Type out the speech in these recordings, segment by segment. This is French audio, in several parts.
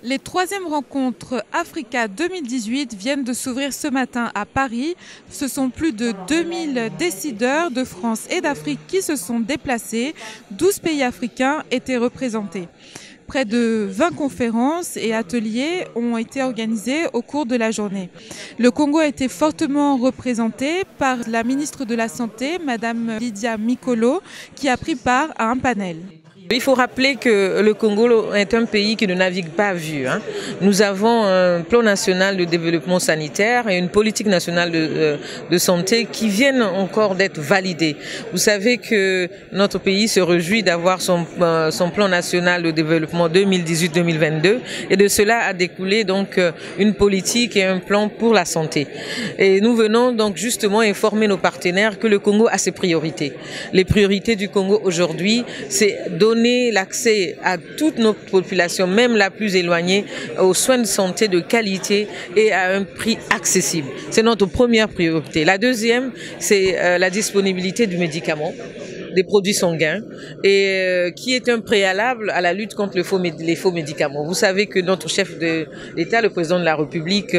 Les troisièmes rencontres Africa 2018 viennent de s'ouvrir ce matin à Paris. Ce sont plus de 2000 décideurs de France et d'Afrique qui se sont déplacés. 12 pays africains étaient représentés. Près de 20 conférences et ateliers ont été organisés au cours de la journée. Le Congo a été fortement représenté par la ministre de la Santé, Madame Lydia Mikolo, qui a pris part à un panel. Il faut rappeler que le Congo est un pays qui ne navigue pas à vue. Nous avons un plan national de développement sanitaire et une politique nationale de santé qui viennent encore d'être validées. Vous savez que notre pays se réjouit d'avoir son plan national de développement 2018-2022 et de cela a découlé donc une politique et un plan pour la santé. Et nous venons donc justement informer nos partenaires que le Congo a ses priorités. Les priorités du Congo aujourd'hui, c'est donner l'accès à toute notre population, même la plus éloignée, aux soins de santé de qualité et à un prix accessible. C'est notre première priorité. La deuxième, c'est la disponibilité du médicament, des produits sanguins, et qui est un préalable à la lutte contre les faux médicaments. Vous savez que notre chef de l'État, le président de la République,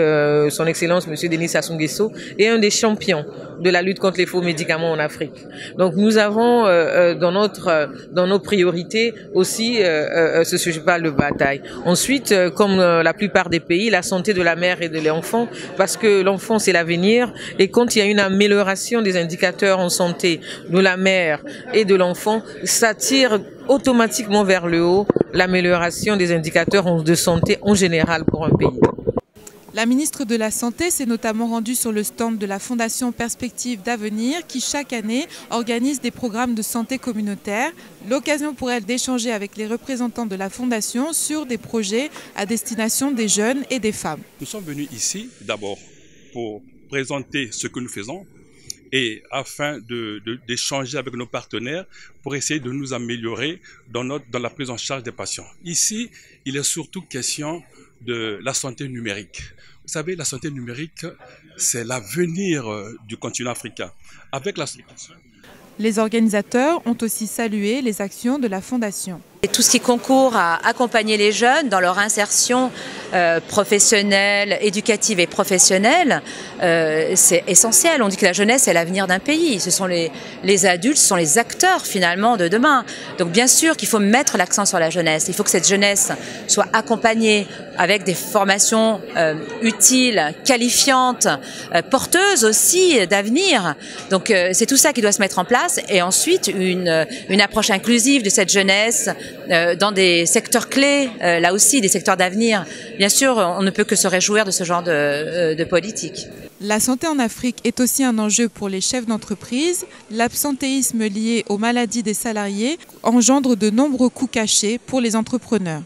son Excellence M. Denis Sassou Nguesso, est un des champions de la lutte contre les faux médicaments en Afrique. Donc nous avons dans nos priorités aussi ce cheval de bataille. Ensuite, comme la plupart des pays, la santé de la mère et de l'enfant, parce que l'enfant c'est l'avenir, et quand il y a une amélioration des indicateurs en santé de la mère et de l'enfant, ça tire automatiquement vers le haut l'amélioration des indicateurs de santé en général pour un pays. La ministre de la Santé s'est notamment rendue sur le stand de la Fondation Perspectives d'Avenir qui chaque année organise des programmes de santé communautaire. L'occasion pour elle d'échanger avec les représentants de la Fondation sur des projets à destination des jeunes et des femmes. Nous sommes venus ici d'abord pour présenter ce que nous faisons et afin d'échanger avec nos partenaires pour essayer de nous améliorer dans la prise en charge des patients. Ici, il est surtout question de la santé numérique. Vous savez, la santé numérique, c'est l'avenir du continent africain. Avec la... Les organisateurs ont aussi salué les actions de la Fondation. Et tout ce qui concourt à accompagner les jeunes dans leur insertion professionnelle, éducative et professionnelle, c'est essentiel. On dit que la jeunesse est l'avenir d'un pays. Ce sont les adultes, ce sont les acteurs finalement de demain. Donc bien sûr qu'il faut mettre l'accent sur la jeunesse. Il faut que cette jeunesse soit accompagnée avec des formations utiles, qualifiantes, porteuses aussi d'avenir. Donc c'est tout ça qui doit se mettre en place. Et ensuite une approche inclusive de cette jeunesse dans des secteurs clés, là aussi des secteurs d'avenir. Bien sûr, on ne peut que se réjouir de ce genre de politique. La santé en Afrique est aussi un enjeu pour les chefs d'entreprise. L'absentéisme lié aux maladies des salariés engendre de nombreux coûts cachés pour les entrepreneurs.